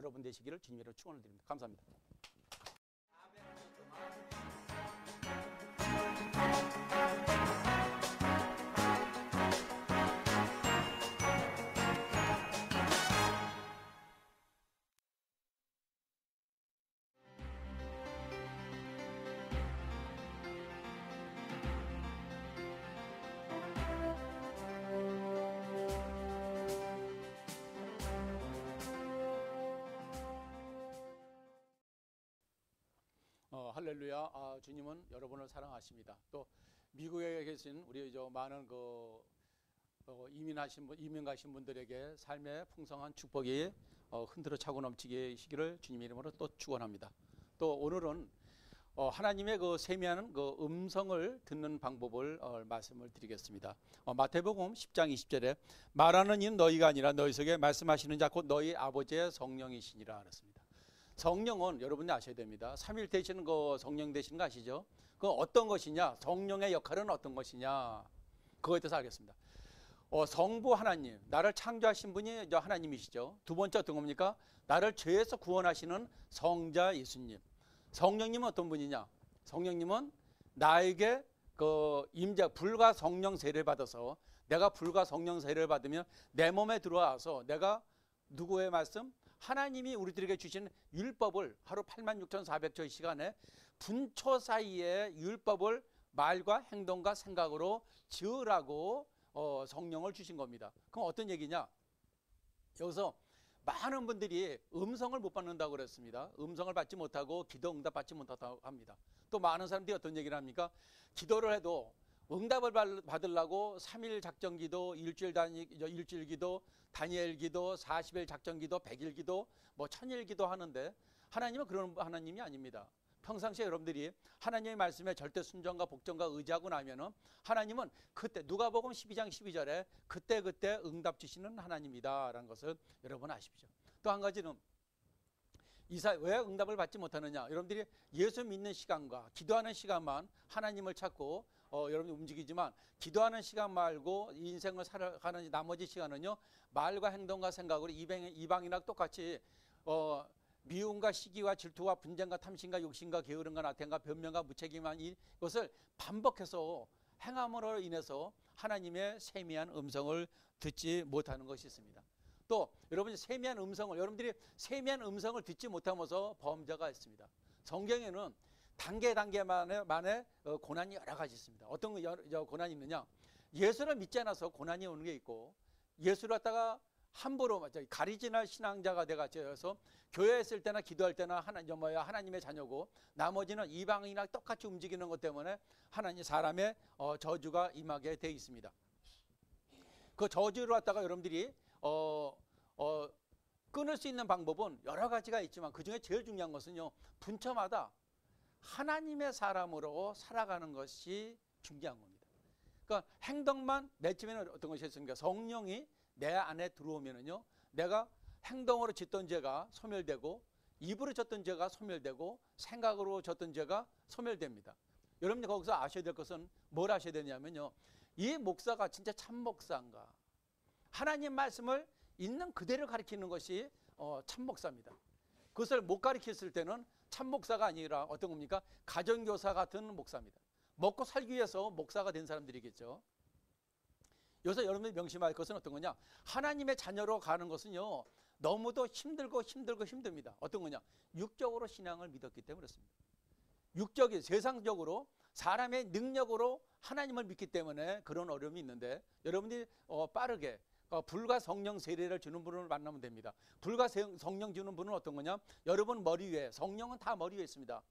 여러분 되시기를 주님으로 축원을 드립니다. 감사합니다. 할렐루야. 주님은 여러분을 사랑하십니다. 또 미국에 계신 우리 많은 이민 가신 분들에게 삶의 풍성한 축복이 흔들어 차고 넘치기를 주님의 이름으로 또 축원합니다. 또 오늘은 하나님의 세미한 음성을 듣는 방법을 말씀을 드리겠습니다. 마태복음 10장 20절에 말하는 이는 너희가 아니라 너희 속에 말씀하시는 자 곧 너희 아버지의 성령이시니라 그랬습니다. 성령은 여러분이 아셔야 됩니다. 3일 되시는 성령 되시는 거 아시죠? 그 어떤 것이냐? 성령의 역할은 어떤 것이냐? 그거에 대해서 알겠습니다. 성부 하나님, 나를 창조하신 분이 하나님이시죠. 두 번째 어떤 겁니까? 나를 죄에서 구원하시는 성자 예수님. 성령님은 어떤 분이냐? 성령님은 나에게 불과 성령 세례를 받아서, 내가 불과 성령 세례를 받으면 내 몸에 들어와서 내가 누구의 말씀? 하나님이 우리들에게 주신 율법을 하루 86,400초의 시간에 분초 사이에 율법을 말과 행동과 생각으로 지으라고 성령을 주신 겁니다. 그럼 어떤 얘기냐? 여기서 많은 분들이 음성을 못 받는다고 그랬습니다. 음성을 받지 못하고 기도 응답 받지 못한다고 합니다. 또 많은 사람들이 어떤 얘기를 합니까? 기도를 해도 응답을 받으려고 3일 작전 기도, 일주일 기도, 다니엘 기도, 40일 작전 기도, 100일 기도, 1000일 기도 하는데 하나님은 그런 하나님이 아닙니다. 평상시에 여러분들이 하나님의 말씀에 절대 순종과 복종과 의지하고 나면은 하나님은 그때 누가복음 12장 12절에 그때 응답 주시는 하나님이다라는 것을 여러분 아십시오. 또 한 가지는 왜 응답을 받지 못하느냐? 여러분들이 예수 믿는 시간과 기도하는 시간만 하나님을 찾고 여러분이 움직이지만 기도하는 시간 말고 인생을 살아가는 나머지 시간은요, 말과 행동과 생각으로 이방인과 똑같이 미움과 시기와 질투와 분쟁과 탐심과 욕심과 게으름과 나태함과 변명과 무책임한 이것을 반복해서 행함으로 인해서 하나님의 세미한 음성을 듣지 못하는 것이 있습니다. 또 여러분이 여러분들이 세미한 음성을 듣지 못하면서 범죄가 있습니다. 성경에는 단계만의 고난이 여러 가지 있습니다. 어떤 고난이 있느냐? 예수를 믿지 않아서 고난이 오는 게 있고, 예수를 갖다가 함부로 가리지나 신앙자가 돼가지고 교회에 있을 때나 기도할 때나 하나님의 자녀고, 나머지는 이방인이랑 똑같이 움직이는 것 때문에 사람의 저주가 임하게 돼 있습니다. 그 저주를 갖다가 여러분들이 끊을 수 있는 방법은 여러 가지가 있지만 그 중에 제일 중요한 것은요, 분처마다 하나님의 사람으로 살아가는 것이 중요한 겁니다. 그러니까 행동만 맺으면 어떤 것이 있습니까? 성령이 내 안에 들어오면은요, 내가 행동으로 짓던 죄가 소멸되고, 입으로 졌던 죄가 소멸되고, 생각으로 졌던 죄가 소멸됩니다. 여러분이 거기서 아셔야 될 것은 뭘 아셔야 되냐면요, 이 목사가 진짜 참 목사인가? 하나님 말씀을 있는 그대로 가르치는 것이 참 목사입니다. 그것을 못 가르쳤을 때는 참 목사가 아니라 어떤 겁니까? 가정교사 같은 목사입니다. 먹고 살기 위해서 목사가 된 사람들이겠죠. 여기서 여러분이 명심할 것은 어떤 거냐? 하나님의 자녀로 가는 것은요, 너무도 힘듭니다. 어떤 거냐? 육적으로 신앙을 믿었기 때문에 그렇습니다. 세상적으로 사람의 능력으로 하나님을 믿기 때문에 그런 어려움이 있는데, 여러분들이 빠르게 불과 성령 세례를 주는 분을 만나면 됩니다. 불과 성령 주는 분은 어떤 거냐? 여러분 머리 위에, 성령은 다 머리 위에 있습니다.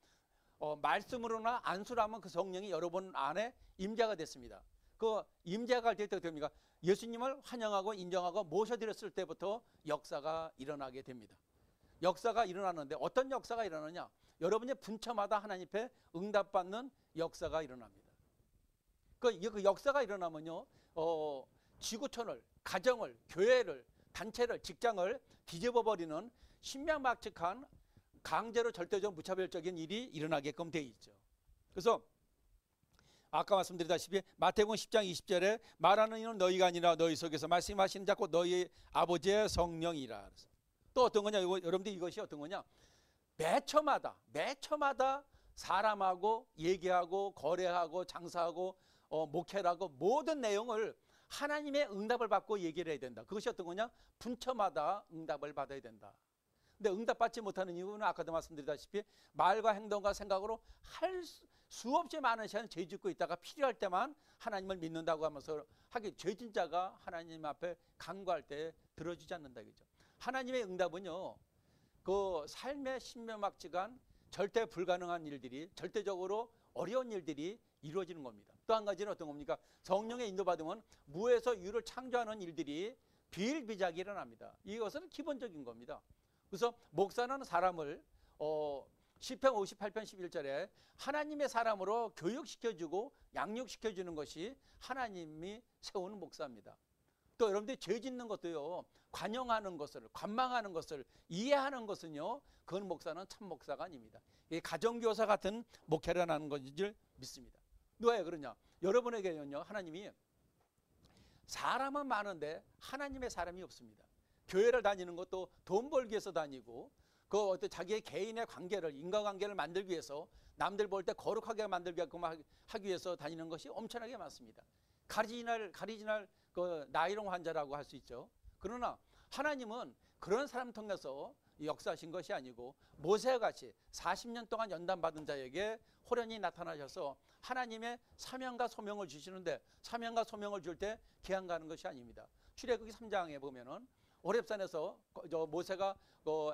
말씀으로나 안수로 하면 그 성령이 여러분 안에 임재가 됐습니다. 그 임재가 갈 때 어떻게 됩니까? 예수님을 환영하고 인정하고 모셔드렸을 때부터 역사가 일어나게 됩니다. 역사가 일어나는데 어떤 역사가 일어나냐? 여러분의 분처마다 하나님 앞에 응답받는 역사가 일어납니다. 그 역사가 일어나면요, 지구촌을, 가정을, 교회를, 단체를, 직장을 뒤집어버리는 신명막측한 강제로 절대적 무차별적인 일이 일어나게끔 되어 있죠. 그래서 아까 말씀드렸다시피 마태복음 10장 20절에 말하는 이는 너희가 아니라 너희 속에서 말씀하시는 자 곧 너희 아버지의 성령이라. 또 어떤 거냐? 여러분들 이것이 어떤 거냐? 매초마다 사람하고 얘기하고 거래하고 장사하고 목회를 하고 모든 내용을 하나님의 응답을 받고 얘기를 해야 된다. 그것이 어떤 거냐? 분처마다 응답을 받아야 된다. 근데 응답받지 못하는 이유는 아까도 말씀드렸다시피 말과 행동과 생각으로 할 수 없이 많은 시간을 죄 짓고 있다가 필요할 때만 하나님을 믿는다고 하면서 하긴 죄진 자가 하나님 앞에 간구할 때 들어주지 않는다. 그죠? 하나님의 응답은요, 그 삶의 신묘막지간 절대 불가능한 일들이, 절대적으로 어려운 일들이 이루어지는 겁니다. 또 한 가지는 어떤 겁니까? 성령의 인도받으면 무에서 유를 창조하는 일들이 비일비재하게 일어납니다. 이것은 기본적인 겁니다. 그래서 목사는 사람을 시편 58편 11절에 하나님의 사람으로 교육시켜주고 양육시켜주는 것이 하나님이 세우는 목사입니다. 또 여러분들이 죄 짓는 것도요, 관용하는 것을, 관망하는 것을 이해하는 것은요, 그건 목사는 참 목사가 아닙니다. 이게 가정교사 같은 목회를 하는 것인 줄 믿습니다. 왜 그러냐? 여러분에게는요, 하나님이 사람은 많은데 하나님의 사람이 없습니다. 교회를 다니는 것도 돈 벌기 위해서 다니고, 그 어떤 자기의 개인의 관계를, 인간관계를 만들기 위해서, 남들 볼 때 거룩하게 만들게끔 하기 위해서 다니는 것이 엄청나게 많습니다. 가리지날 그 나이롱 환자라고 할 수 있죠. 그러나 하나님은 그런 사람 통해서 역사하신 것이 아니고 모세같이 40년 동안 연단받은 자에게 호련히 나타나셔서 하나님의 사명과 소명을 주시는데, 사명과 소명을 줄 때 기한 가는 것이 아닙니다. 출애굽기 3장에 보면은 호렙산에서 모세가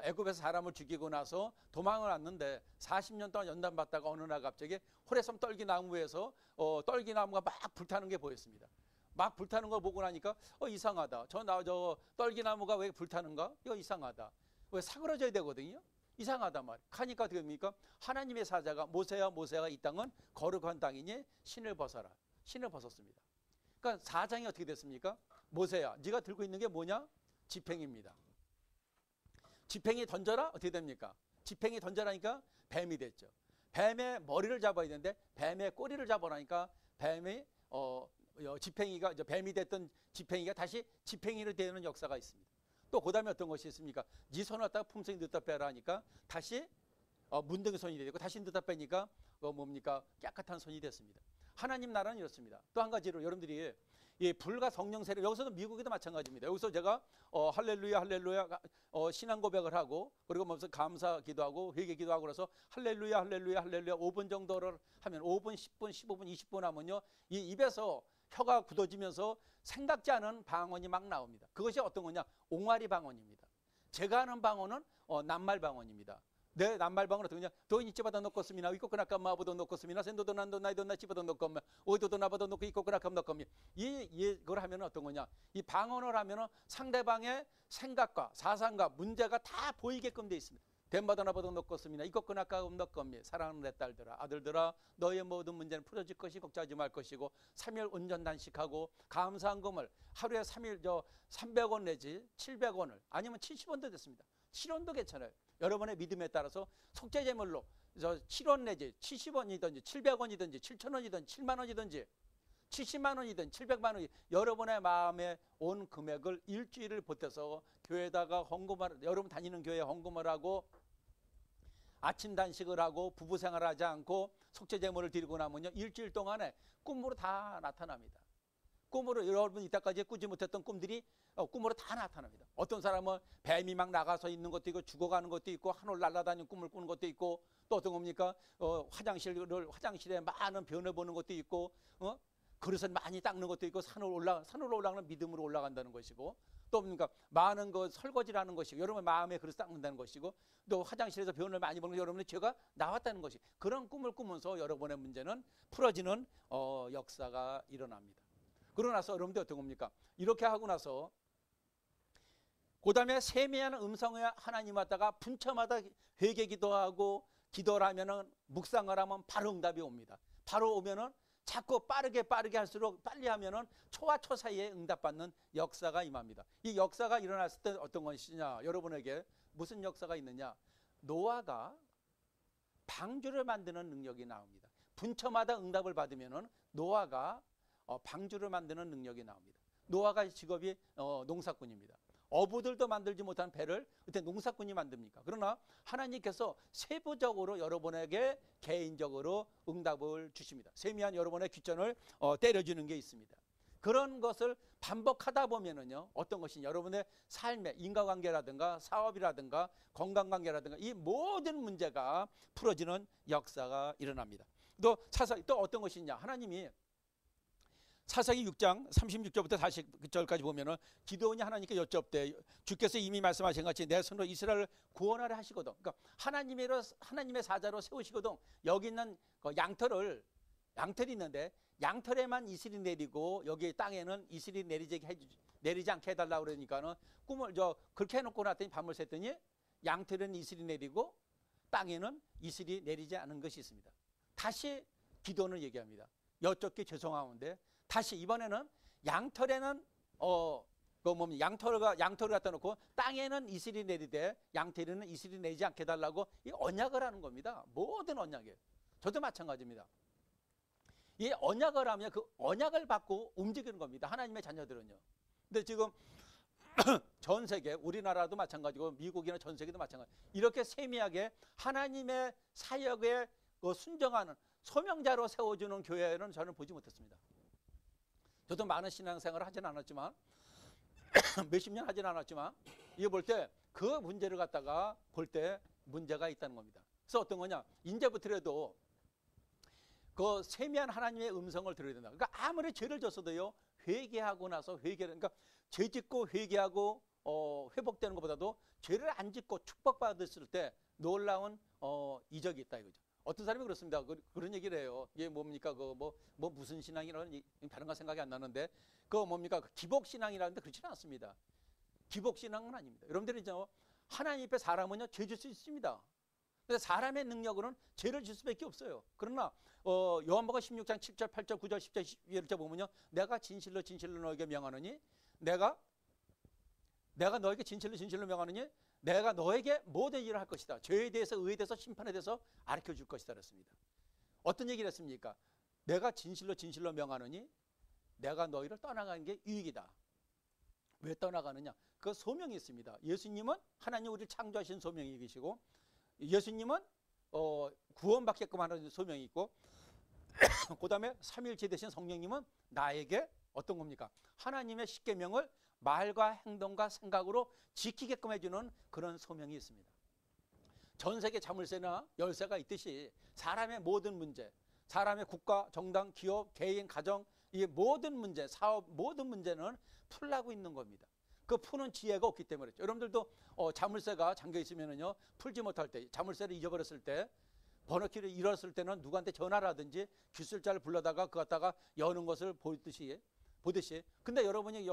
애굽에서 사람을 죽이고 나서 도망을 왔는데 40년 동안 연단받다가 어느 날 갑자기 호렙산 떨기나무에서 떨기나무가 막 불타는 게 보였습니다. 막 불타는 걸 보고 나니까 이상하다. 저 떨기나무가 왜 불타는가? 이거 이상하다. 왜 사그러져야 되거든요. 이상하다 말. 하니까 어떻게 됩니까? 하나님의 사자가 모세야 이 땅은 거룩한 땅이니 신을 벗어라. 신을 벗었습니다. 그러니까 사장이 어떻게 됐습니까? 모세야, 네가 들고 있는 게 뭐냐? 지팽입니다. 지팽이 던져라? 어떻게 됩니까? 지팽이 던져라니까 뱀이 됐죠. 뱀의 머리를 잡아야 되는데 뱀의 꼬리를 잡아라니까 뱀이 지팽이가, 뱀이 됐던 지팽이가 다시 지팽이로 되는 역사가 있습니다. 또 그 다음에 어떤 것이 있습니까? 네 손을 갖다가 품속에 넣다 빼라 하니까 다시 문둥이 손이 되고, 다시 넣다 빼니까 뭡니까? 깨끗한 손이 됐습니다. 하나님 나라는 이렇습니다. 또 한 가지로 여러분들이 이 불과 성령 세례, 여기서도 미국에도 마찬가지입니다. 여기서 제가 할렐루야 신앙 고백을 하고, 그리고 무슨 감사 기도하고 회개 기도하고 그래서 할렐루야 5분 정도를 하면 5분 10분 15분 20분 하면요, 이 입에서 혀가 굳어지면서 생각지 않은 방언이 막 나옵니다. 그것이 어떤 거냐? 옹알이 방언입니다. 제가 하는 방언은 낱말 방언입니다. 내 낱말 방언은 어떤 거냐? 도인이 집어다 놓겠습니다. 이코크나 까마보도 놓겠습니다. 센도도 난도 나이도 나 집어다 놓겠습니다. 오이도도 나보다 놓고 이코크나 까 놓겠습니다. 이걸 하면 어떤 거냐? 이 방언을 하면 상대방의 생각과 사상과 문제가 다 보이게끔 돼 있습니다. 뱀바다 나보다 놓겠습니다. 이코크나 까 놓겠습니다. 사랑하는 내 딸들아, 아들들아, 너의 모든 문제는 풀어질 것이 걱정하지 말 것이고 3일 온전 단식하고 감사한 금을 하루에 300원 내지 700원을 아니면 70원도 됐습니다. 7원도 괜찮아요. 여러분의 믿음에 따라서 속죄제물로 7원 내지 70원이든지 700원이든지 7,000원이든지 7만 원이든지 70만 원이든 700만 원이 여러분의 마음에 온 금액을 일주일을 보태서 교회에다가 헌금을, 여러분 다니는 교회에 헌금을 하고 아침 단식을 하고 부부 생활을 하지 않고 속죄제물을 드리고 나면요, 일주일 동안에 꿈으로 다 나타납니다. 꿈으로 여러분 이때까지 꾸지 못했던 꿈들이 꿈으로 다 나타납니다. 어떤 사람은 뱀이 막 나가서 있는 것도 있고 죽어가는 것도 있고 하늘 날아다니는 꿈을 꾸는 것도 있고, 또 어떤 겁니까? 화장실에 많은 변을 보는 것도 있고, 그릇을 많이 닦는 것도 있고, 산으로 올라가는 믿음으로 올라간다는 것이고, 또 뭡니까? 많은 거 설거지를 하는 것이고, 여러분 마음에 그릇을 닦는다는 것이고, 또 화장실에서 변을 많이 보는 여러분의 죄가 나왔다는 것이, 그런 꿈을 꾸면서 여러분의 문제는 풀어지는 역사가 일어납니다. 그러고 나서 여러분들 어떤 겁니까? 이렇게 하고 나서 그 다음에 세미한 음성의 하나님 왔다가 분처마다 회개 기도하고 기도를 하면은 묵상을 하면 바로 응답이 옵니다. 바로 오면은 자꾸 빠르게 할수록 빨리 하면은 초와 초 사이에 응답받는 역사가 임합니다. 이 역사가 일어났을 때 어떤 것이냐? 여러분에게 무슨 역사가 있느냐? 노아가 방주를 만드는 능력이 나옵니다. 분처마다 응답을 받으면은 노아가 방주를 만드는 능력이 나옵니다. 노아가 직업이 농사꾼입니다. 어부들도 만들지 못한 배를 어떻게 농사꾼이 만듭니까? 그러나 하나님께서 세부적으로 여러분에게 개인적으로 응답을 주십니다. 세미한 여러분의 귀전을 때려주는 게 있습니다. 그런 것을 반복하다 보면은요, 어떤 것이냐, 여러분의 삶의 인과관계라든가 사업이라든가 건강관계라든가 이 모든 문제가 풀어지는 역사가 일어납니다. 또 어떤 것이냐, 하나님이 사사기 6장 36절부터 40절까지 보면은 기드온이 하나님께 여쭙되 주께서 이미 말씀하신 같이 내 손으로 이스라엘을 구원하려 하시거든. 그러니까 하나님의 사자로 세우시거든. 여기 있는 양털이 있는데 양털에만 이슬이 내리고 여기 땅에는 이슬이 내리지 않게 해달라고 그러니까는 그렇게 해놓고 났더니 밤을 샜더니 양털에는 이슬이 내리고 땅에는 이슬이 내리지 않은 것이 있습니다. 다시 기도는 얘기합니다. 여쭙게 죄송하는데 다시 이번에는 양털에는 양털을 갖다 놓고 땅에는 이슬이 내리되 양털에는 이슬이 내리지 않게 해달라고 이 언약을 하는 겁니다. 모든 언약에. 저도 마찬가지입니다. 이 언약을 하면 그 언약을 받고 움직이는 겁니다. 하나님의 자녀들은요. 근데 지금 전 세계, 우리나라도 마찬가지고 미국이나 전 세계도 마찬가지. 이렇게 세미하게 하나님의 사역에 순정하는 소명자로 세워주는 교회는 저는 보지 못했습니다. 저도 많은 신앙생활을 하진 않았지만 몇십 년 하진 않았지만 이거 볼 때 그 문제를 갖다가 볼 때 문제가 있다는 겁니다. 그래서 어떤 거냐, 이제부터라도 그 세미한 하나님의 음성을 들어야 된다. 그러니까 아무리 죄를 졌어도요, 회개하고 나서 그러니까 죄 짓고 회개하고 회복되는 것보다도 죄를 안 짓고 축복받았을 때 놀라운 이적이 있다 이거죠. 어떤 사람이 그렇습니다. 그런 얘기를 해요. 이게 뭡니까? 무슨 신앙이라는 다른 거 생각이 안 나는데 뭡니까? 기복 신앙이라는데 그렇지는 않습니다. 기복 신앙은 아닙니다. 여러분들이 하나님 앞에 사람은요, 죄 질 수 있습니다. 그래서 사람의 능력으로는 죄를 질 수밖에 없어요. 그러나 요한복음 16장 7절, 8절, 9절, 10절, 11절 보면요, 내가 진실로 너에게 명하노니 내가 너에게 진실로 명하노니 내가 너에게 모든 일을 할 것이다. 죄에 대해서, 의에 대해서, 심판에 대해서 가르쳐 줄 것이다 그랬습니다. 어떤 얘기를 했습니까? 내가 진실로 명하노니 내가 너희를 떠나가는 게 유익이다. 왜 떠나가느냐? 그 소명이 있습니다. 예수님은 하나님 우리를 창조하신 소명이 계시고, 예수님은 구원받게끔 하는 소명이 있고, 그 다음에 삼위일체 되신 성령님은 나에게 어떤 겁니까? 하나님의 십계명을 말과 행동과 생각으로 지키게끔 해주는 그런 소명이 있습니다. 전 세계 자물쇠나 열쇠가 있듯이 사람의 모든 문제, 사람의 국가, 정당, 기업, 개인, 가정, 이 모든 문제, 사업 모든 문제는 풀라고 있는 겁니다. 그 푸는 지혜가 없기 때문에 그렇죠. 여러분들도 자물쇠가 잠겨 있으면은요, 풀지 못할 때, 자물쇠를 잊어버렸을 때, 번호키를 잃었을 때는 누구한테 전화를 하든지 기술자를 불러다가 그 갖다가 여는 것을 보듯이. 근데 여러분이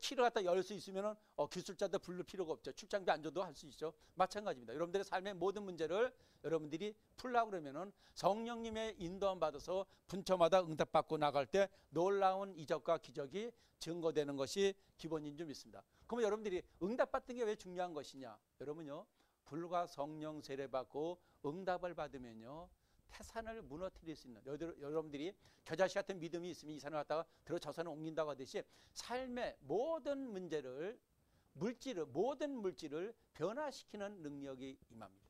키를 갖다 열 수 있으면은 기술자도 부를 필요가 없죠. 출장비 안 줘도 할 수 있죠. 마찬가지입니다. 여러분들의 삶의 모든 문제를 여러분들이 풀려고 그러면은 성령님의 인도함 받아서 분처마다 응답받고 나갈 때 놀라운 이적과 기적이 증거되는 것이 기본인 줄 믿습니다. 그러면 여러분들이 응답받는 게 왜 중요한 것이냐? 여러분요, 불과 성령 세례받고 응답을 받으면요, 태산을 무너뜨릴 수 있는, 여러분들이 겨자씨 같은 믿음이 있으면 이 산을 갖다가 들어 저 산을 옮긴다고 하듯이 삶의 모든 문제를, 모든 물질을 변화시키는 능력이 임합니다.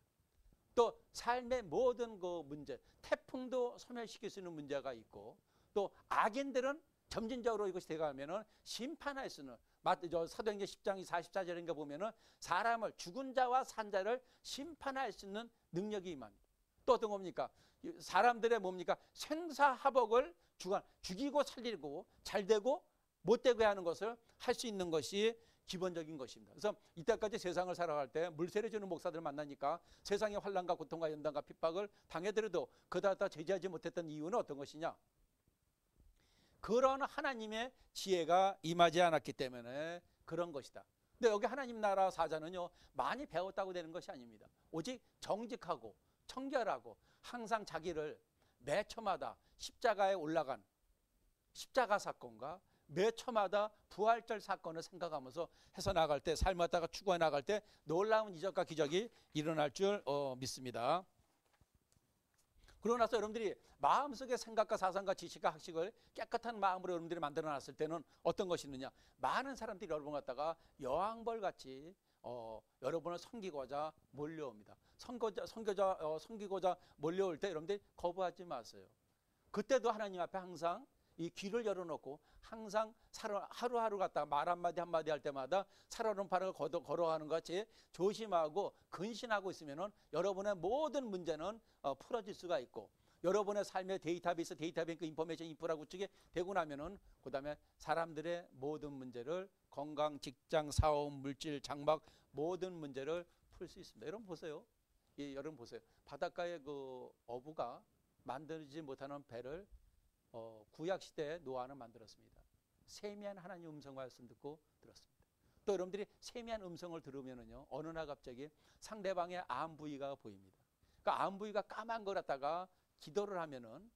또 삶의 모든 그 문제, 태풍도 소멸시킬 수 있는 문제가 있고, 또 악인들은 점진적으로 이것이 돼가면은 심판할 수 있는, 사도행전 10장 44절인가 보면은 사람을, 죽은 자와 산 자를 심판할 수 있는 능력이 임합니다. 또 어떤 겁니까? 사람들의 뭡니까? 생사화복을 죽이고 살리고 잘되고 못되게 하는 것을 할 수 있는 것이 기본적인 것입니다. 그래서 이때까지 세상을 살아갈 때 물세례 주는 목사들을 만나니까 세상의 환난과 고통과 연단과 핍박을 당해더라도 그다다 제지하지 못했던 이유는 어떤 것이냐? 그런 하나님의 지혜가 임하지 않았기 때문에 그런 것이다. 근데 여기 하나님 나라 사자는요, 많이 배웠다고 되는 것이 아닙니다. 오직 정직하고 청결하고 항상 자기를 매 초마다 십자가에 올라간 십자가 사건과 매 초마다 부활절 사건을 생각하면서 해서 나갈 때, 삶을 갖다가 추구해 나갈 때 놀라운 이적과 기적이 일어날 줄 믿습니다. 그러고 나서 여러분들이 마음속의 생각과 사상과 지식과 학식을 깨끗한 마음으로 여러분들이 만들어 놨을 때는 어떤 것이 있느냐? 많은 사람들이 여러분 갖다가 여왕벌 같이 여러분을 섬기고자 몰려옵니다. 섬기고자 몰려올 때 여러분들이 거부하지 마세요. 그때도 하나님 앞에 항상 이 귀를 열어놓고 항상 하루하루 갖다가 말 한마디 한마디 할 때마다 살아오른 발을 걸어가는 것 같이 조심하고 근신하고 있으면은 여러분의 모든 문제는 풀어질 수가 있고, 여러분의 삶의 데이터베이스, 데이터뱅크, 인포메이션 인프라 구축이 되고 나면은 그 다음에 사람들의 모든 문제를 건강, 직장, 사업, 물질, 장막 모든 문제를 풀 수 있습니다. 여러분 보세요. 여러분 보세요. 바닷가에 그 어부가 만들지 못하는 배를 구약 시대에 노아는 만들었습니다. 세미한 하나님 음성 말씀 듣고 들었습니다. 또 여러분들이 세미한 음성을 들으면은요, 어느 날 갑자기 상대방의 암 부위가 보입니다. 그러니까 암 부위가 까만 걸 갖다가 기도를 하면은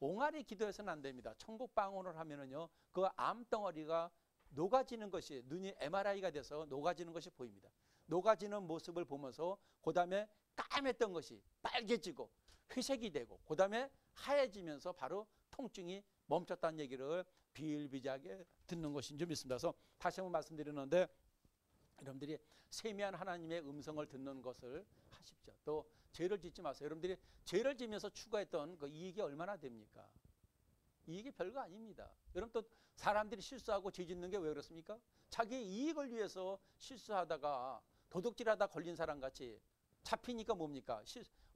옹알이 기도해서는 안 됩니다. 천국 방언을 하면은요, 그 암덩어리가 녹아지는 것이, 눈이 MRI가 돼서 녹아지는 것이 보입니다. 녹아지는 모습을 보면서 그 다음에 까맸던 것이 빨개지고 회색이 되고 그 다음에 하얘지면서 바로 통증이 멈췄다는 얘기를 비일비재하게 듣는 것인 줄 믿습니다. 그래서 다시 한번 말씀드리는데, 여러분들이 세미한 하나님의 음성을 듣는 것을 하십시오. 또 죄를 짓지 마세요. 여러분들이 죄를 지면서 추가했던 그 이익이 얼마나 됩니까? 이익이 별거 아닙니다. 여러분, 또 사람들이 실수하고 죄 짓는 게 왜 그렇습니까? 자기 이익을 위해서 실수하다가 도둑질하다 걸린 사람 같이 잡히니까 뭡니까?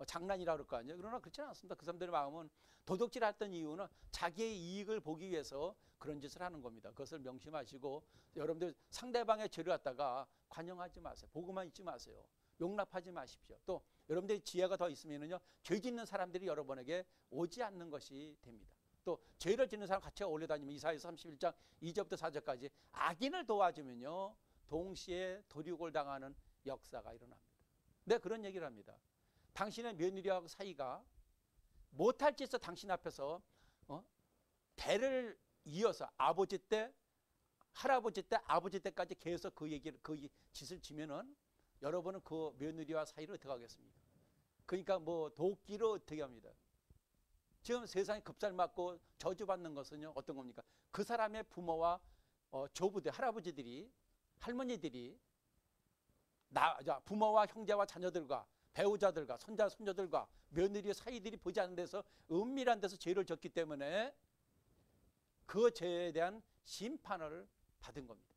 장난이라 그럴 거 아니에요. 그러나 그렇지는 않습니다. 그 사람들의 마음은 도둑질했던 이유는 자기의 이익을 보기 위해서 그런 짓을 하는 겁니다. 그것을 명심하시고 여러분들 상대방의 죄를 갖다가 관용하지 마세요. 보고만 있지 마세요. 용납하지 마십시오. 또 여러분들이 지혜가 더 있으면은요, 죄 짓는 사람들이 여러분에게 오지 않는 것이 됩니다. 또 죄를 짓는 사람 같이 어울려 다니면 이사야서 31장 2절부터 4절까지 악인을 도와주면요, 동시에 도륙을 당하는 역사가 일어납니다. 네, 그런 얘기를 합니다. 당신의 며느리하고 사이가 못할 짓을 당신 앞에서 대를 이어서 아버지 때, 할아버지 때, 아버지 때까지 계속 그 짓을 지면은 여러분은 그 며느리와 사이를 어떻게 하겠습니까? 그러니까 뭐 도끼로 어떻게 합니다. 지금 세상에 급살맞고 저주받는 것은요, 어떤 겁니까? 그 사람의 부모와 조부들, 할아버지들이, 할머니들이 부모와 형제와 자녀들과 배우자들과 손자, 손녀들과 며느리 사이들이 보지 않는 데서 은밀한 데서 죄를 졌기 때문에 그 죄에 대한 심판을 받은 겁니다.